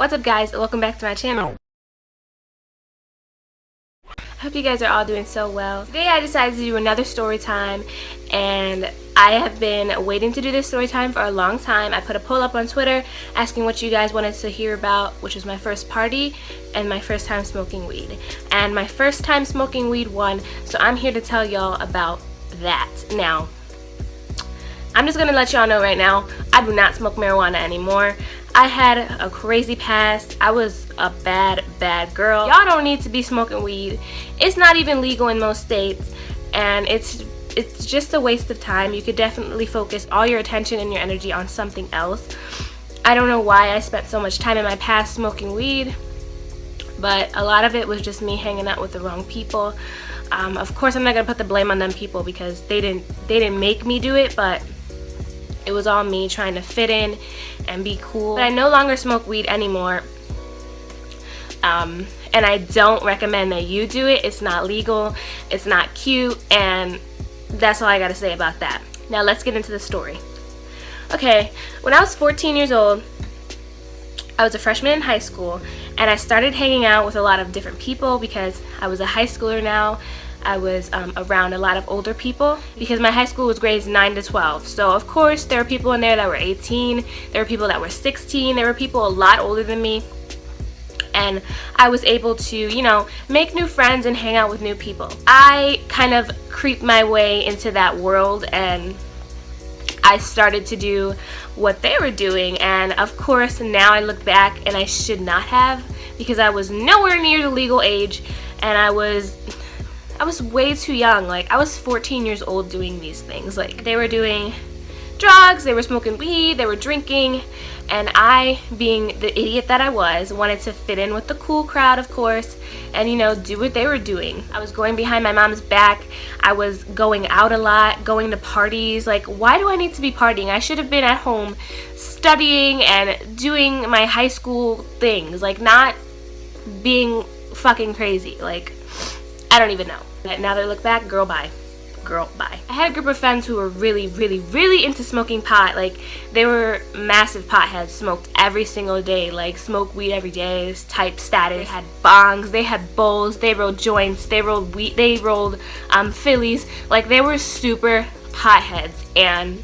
What's up, guys? Welcome back to my channel. I hope you guys are all doing so well. Today I decided to do another story time, and I have been waiting to do this story time for a long time. I put a poll up on Twitter asking what you guys wanted to hear about, which was my first party and my first time smoking weed. And my first time smoking weed won, so I'm here to tell y'all about that. Now, I'm just gonna let y'all know right now, I do not smoke marijuana anymore. I had a crazy past. I was a bad girl. Y'all don't need to be smoking weed. It's not even legal in most states, and it's just a waste of time. You could definitely focus all your attention and your energy on something else. I don't know why I spent so much time in my past smoking weed, but a lot of it was just me hanging out with the wrong people. Of course, I'm not gonna put the blame on them people because they didn't make me do it, but it was all me trying to fit in and be cool. But I no longer smoke weed anymore. And I don't recommend that you do it. It's not legal, it's not cute, and that's all I gotta say about that. Now let's get into the story. Okay, when I was 14 years old, I was a freshman in high school, and I started hanging out with a lot of different people because I was a high schooler now. I was around a lot of older people because my high school was grades 9 to 12. So of course there were people in there that were 18, there were people that were 16, there were people a lot older than me. And I was able to, you know, make new friends and hang out with new people. I kind of creeped my way into that world, and I started to do what they were doing. And of course now I look back and I should not have, because I was nowhere near the legal age, and I was way too young. Like, I was 14 years old doing these things. Like, they were doing drugs, they were smoking weed, they were drinking, and I, being the idiot that I was, wanted to fit in with the cool crowd, of course, and, you know, do what they were doing. I was going behind my mom's back. I was going out a lot, going to parties. Like, why do I need to be partying? I should have been at home studying and doing my high school things, like, not being fucking crazy. Like, I don't even know. Now that I look back, girl, bye. Girl, bye. I had a group of friends who were really into smoking pot. Like, they were massive potheads, smoked every single day, like smoke weed every day type status. They had bongs, they had bowls, they rolled joints, they rolled weed, they rolled Phillies. Like, they were super potheads, and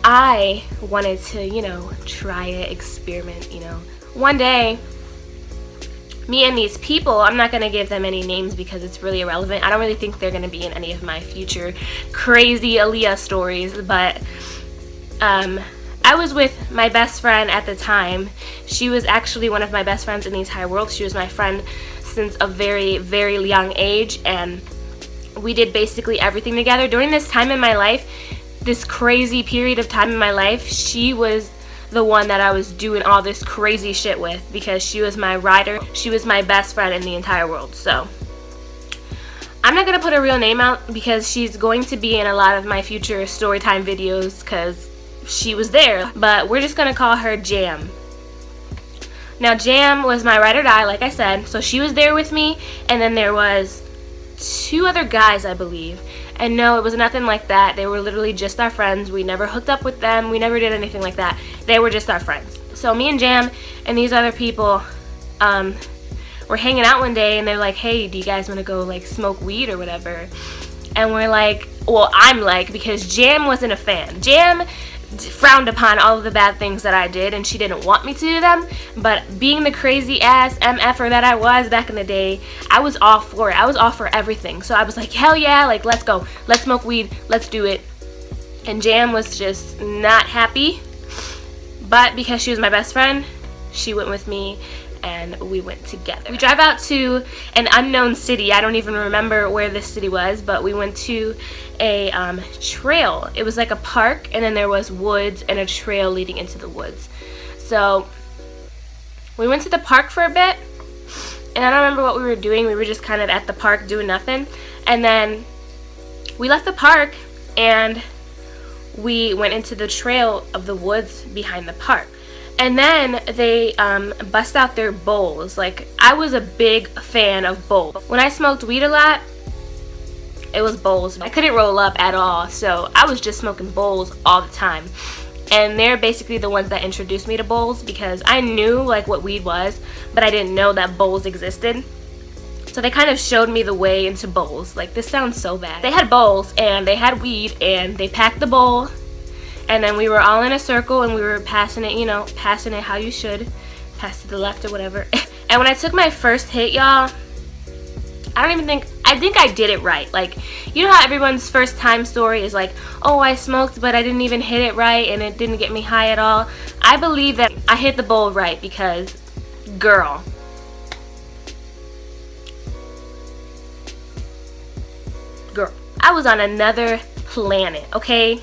I wanted to, you know, try it, experiment, you know. One day, me and these people, I'm not going to give them any names because it's really irrelevant. I don't really think they're going to be in any of my future crazy Aliyah stories, but I was with my best friend at the time. She was actually one of my best friends in the entire world. She was my friend since a very young age, and we did basically everything together. During this time in my life, this crazy period of time in my life, she was the one that I was doing all this crazy shit with, because she was my rider. She was my best friend in the entire world. So I'm not gonna put a real name out because she's going to be in a lot of my future storytime videos because she was there, but we're just gonna call her Jam. Now, Jam was my ride or die, like I said, so she was there with me, and then there was 2 other guys, I believe. And no, it was nothing like that. They were literally just our friends. We never hooked up with them. We never did anything like that. They were just our friends. So me and Jam and these other people were hanging out one day, and they're like, hey, do you guys want to go, like, smoke weed or whatever? And we're like, well, I'm like, because Jam wasn't a fan. Jam frowned upon all of the bad things that I did, and she didn't want me to do them, but being the crazy ass MFer that I was back in the day, I was all for it. I was all for everything. So I was like, hell yeah, like, let's go, let's smoke weed, let's do it. And Jam was just not happy, but because she was my best friend, she went with me, and we went together. We drive out to an unknown city. I don't even remember where this city was, but we went to a trail. It was like a park, and then there was woods and a trail leading into the woods. So we went to the park for a bit, and I don't remember what we were doing. We were just kind of at the park doing nothing, and then we left the park and we went into the trail of the woods behind the park. And then they bust out their bowls. Like, I was a big fan of bowls. When I smoked weed a lot, it was bowls. I couldn't roll up at all, so I was just smoking bowls all the time. and they're basically the ones that introduced me to bowls, because I knew like what weed was, but I didn't know that bowls existed. So they kind of showed me the way into bowls. Like, this sounds so bad. They had bowls and they had weed, and they packed the bowl, and then we were all in a circle and we were passing it, you know, passing it how you should, pass to the left or whatever. And when I took my first hit, y'all, I think I did it right. Like, you know how everyone's first time story is like, oh, I smoked but I didn't even hit it right and it didn't get me high at all. I believe that I hit the bowl right, because girl, I was on another planet, okay?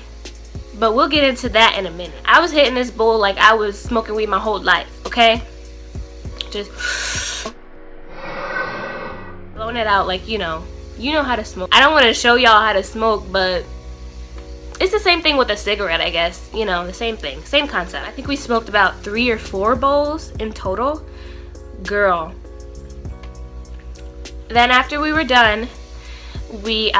But we'll get into that in a minute. I was hitting this bowl like I was smoking weed my whole life, okay? Just blowing it out like, you know how to smoke. I don't want to show y'all how to smoke, but it's the same thing with a cigarette, I guess. You know, the same thing, same concept. I think we smoked about 3 or 4 bowls in total. Girl. Then after we were done, we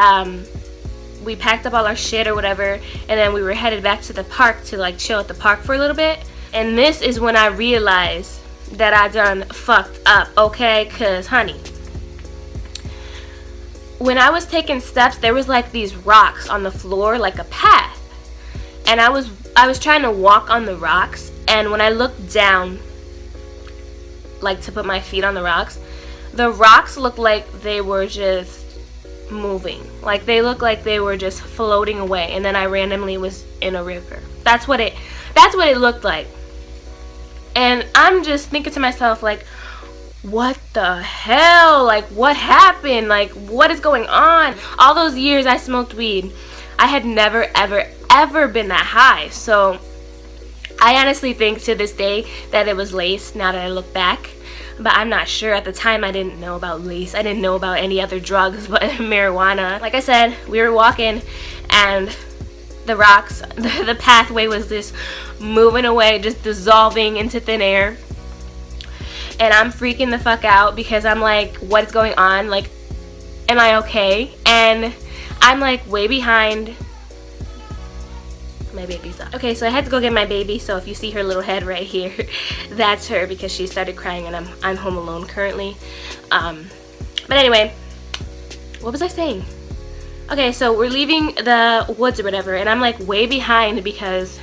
packed up all our shit or whatever, and then we were headed back to the park to like chill at the park for a little bit. And this is when I realized that I done fucked up, okay? Cause honey, when I was taking steps, there was like these rocks on the floor, like a path, and I was trying to walk on the rocks, and when I looked down, like to put my feet on the rocks looked like they were just moving. Like, they looked like they were just floating away, and then I randomly was in a river. That's what it looked like. And I'm just thinking to myself, like, what the hell? Like, what happened? Like, what is going on? All those years I smoked weed, I had never ever been that high. So I honestly think to this day that it was lace, now that I look back. But I'm not sure. At the time, I didn't know about lace. I didn't know about any other drugs but marijuana. Like I said, we were walking, and the rocks, the pathway was just moving away, just dissolving into thin air. And I'm freaking the fuck out, because I'm like, what is going on? Like, am I okay? And I'm like way behind. My baby's up. Okay, so I had to go get my baby, so if you see her little head right here, that's her, because she started crying, and I'm home alone currently. But anyway, what was I saying? Okay, so we're leaving the woods or whatever, and I'm like way behind, because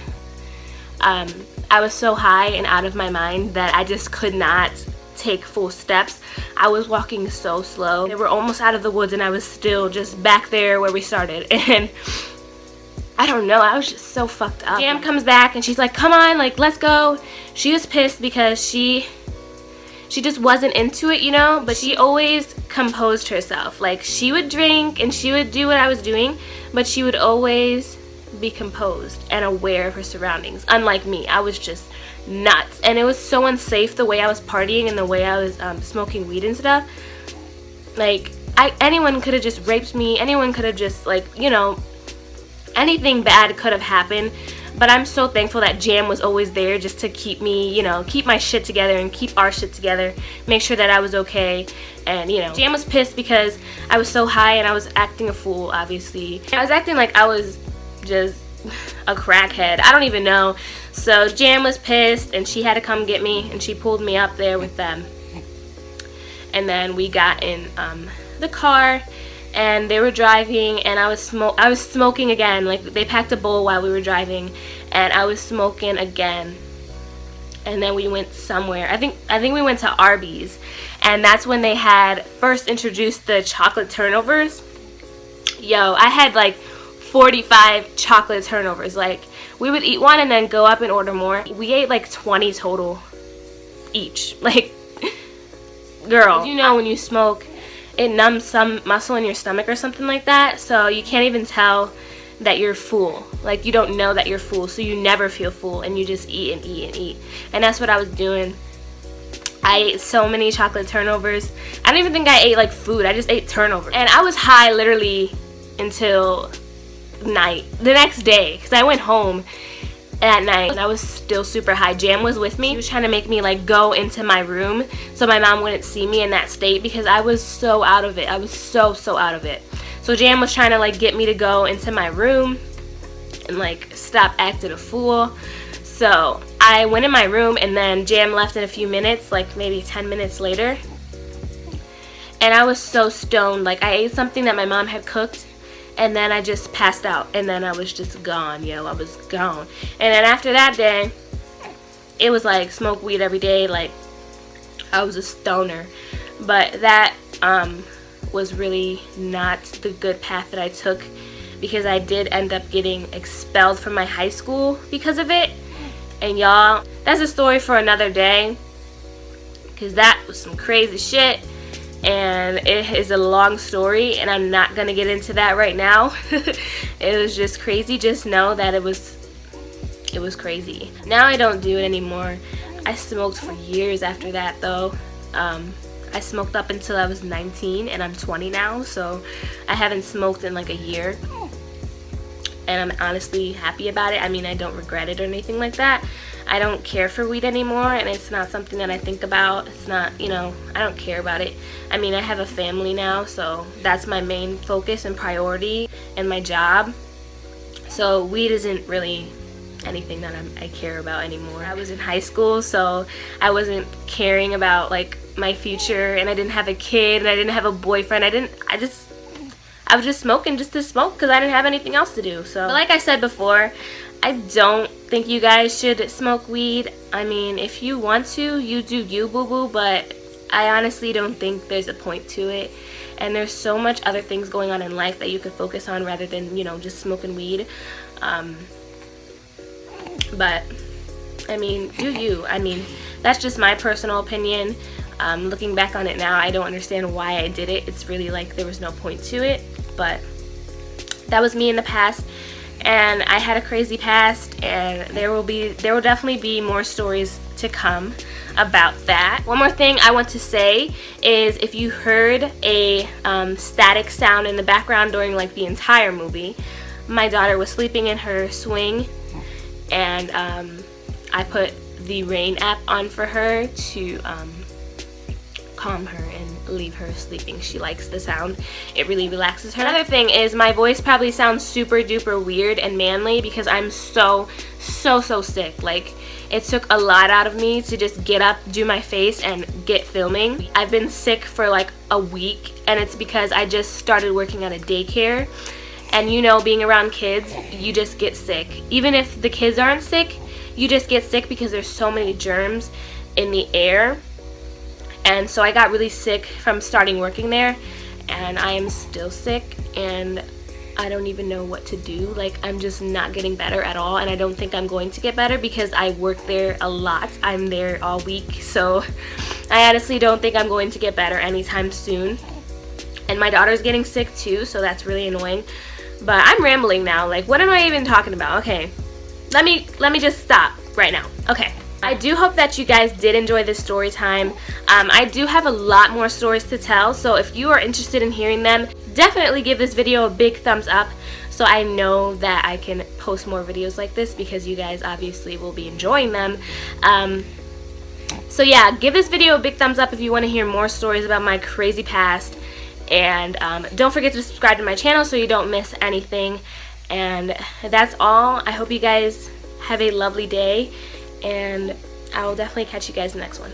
I was so high and out of my mind that I just could not take full steps. I was walking so slow. They were almost out of the woods, and I was still just back there where we started. And I don't know, I was just so fucked up. Jam comes back and she's like, come on, like, let's go. She was pissed because she just wasn't into it, you know, but she always composed herself. Like, she would drink and she would do what I was doing, but she would always be composed and aware of her surroundings. Unlike me, I was just nuts, and it was so unsafe the way I was partying and the way I was smoking weed and stuff. Like, anyone could have just raped me, anyone could have just, like, you know, anything bad could have happened. But I'm so thankful that Jam was always there just to keep me, you know, keep my shit together and keep our shit together, make sure that I was okay. And, you know, Jam was pissed because I was so high and I was acting a fool, obviously. I was acting like I was just a crackhead. I don't even know. So Jam was pissed, and she had to come get me, and she pulled me up there with them. And then we got in the car, and they were driving, and I was smoking again. Like, they packed a bowl while we were driving, and I was smoking again. And then we went somewhere. I think we went to Arby's, and that's when they had first introduced the chocolate turnovers. Yo, I had like 45 chocolate turnovers. Like, we would eat one and then go up and order more. We ate like 20 total each. Like, girl, you know, when you smoke, it numbs some muscle in your stomach or something like that, so you can't even tell that you're full. Like, you don't know that you're full, so you never feel full, and you just eat and eat and eat. And that's what I was doing. I ate so many chocolate turnovers. I don't even think I ate like food. I just ate turnovers. And I was high literally until night the next day, because I went home at night and I was still super high. Jam was with me. He was trying to make me like go into my room so my mom wouldn't see me in that state, because I was so out of it. I was so out of it. So Jam was trying to like get me to go into my room, and like stop acting a fool. So I went in my room, and then Jam left in a few minutes, like maybe 10 minutes later. And I was so stoned. Like, I ate something that my mom had cooked, and then I just passed out, and then I was just gone. Yo, I was gone. And then after that day, it was like smoke weed every day. Like, I was a stoner. But that was really not the good path that I took, because I did end up getting expelled from my high school because of it. And y'all, that's a story for another day, because that was some crazy shit, and it is a long story, and I'm not gonna get into that right now. It was just crazy. Just know that it was crazy. Now I don't do it anymore. I smoked for years after that, though. I smoked up until I was 19, and I'm 20 now, so I haven't smoked in like a year. And I'm honestly happy about it. I mean, I don't regret it or anything like that. I don't care for weed anymore, and it's not something that I think about. It's not, you know, I don't care about it. I mean, I have a family now, so that's my main focus and priority, and my job. So weed isn't really anything that I care about anymore. I was in high school, so I wasn't caring about like my future, and I didn't have a kid, and I didn't have a boyfriend. I was just smoking just to smoke, because I didn't have anything else to do. So, but like I said before, I don't think you guys should smoke weed. I mean, if you want to, you do you, boo-boo, but I honestly don't think there's a point to it. And there's so much other things going on in life that you could focus on rather than, you know, just smoking weed. But, I mean, do you. I mean, that's just my personal opinion. Looking back on it now, I don't understand why I did it. It's really like there was no point to it. But that was me in the past, and I had a crazy past, and there will definitely be more stories to come about that. One more thing I want to say is, if you heard a static sound in the background during like the entire movie, my daughter was sleeping in her swing, and I put the Rain app on for her to calm her and leave her sleeping. She likes the sound. It really relaxes her. Another thing is, my voice probably sounds super duper weird and manly because I'm so sick. Like, it took a lot out of me to just get up, do my face, and get filming. I've been sick for like a week, and it's because I just started working at a daycare, and you know, being around kids, you just get sick. Even if the kids aren't sick, you just get sick because there's so many germs in the air. And so I got really sick from starting working there, and I am still sick, and I don't even know what to do. Like, I'm just not getting better at all, and I don't think I'm going to get better because I work there a lot. I'm there all week, so I honestly don't think I'm going to get better anytime soon. And my daughter's getting sick too, so that's really annoying. But I'm rambling now. Like, what am I even talking about? Okay, let me just stop right now. Okay. I do hope that you guys did enjoy this story time. I do have a lot more stories to tell, so if you are interested in hearing them, definitely give this video a big thumbs up so I know that I can post more videos like this, because you guys obviously will be enjoying them. So yeah, give this video a big thumbs up if you want to hear more stories about my crazy past, and don't forget to subscribe to my channel so you don't miss anything. And that's all. I hope you guys have a lovely day, and I will definitely catch you guys in the next one.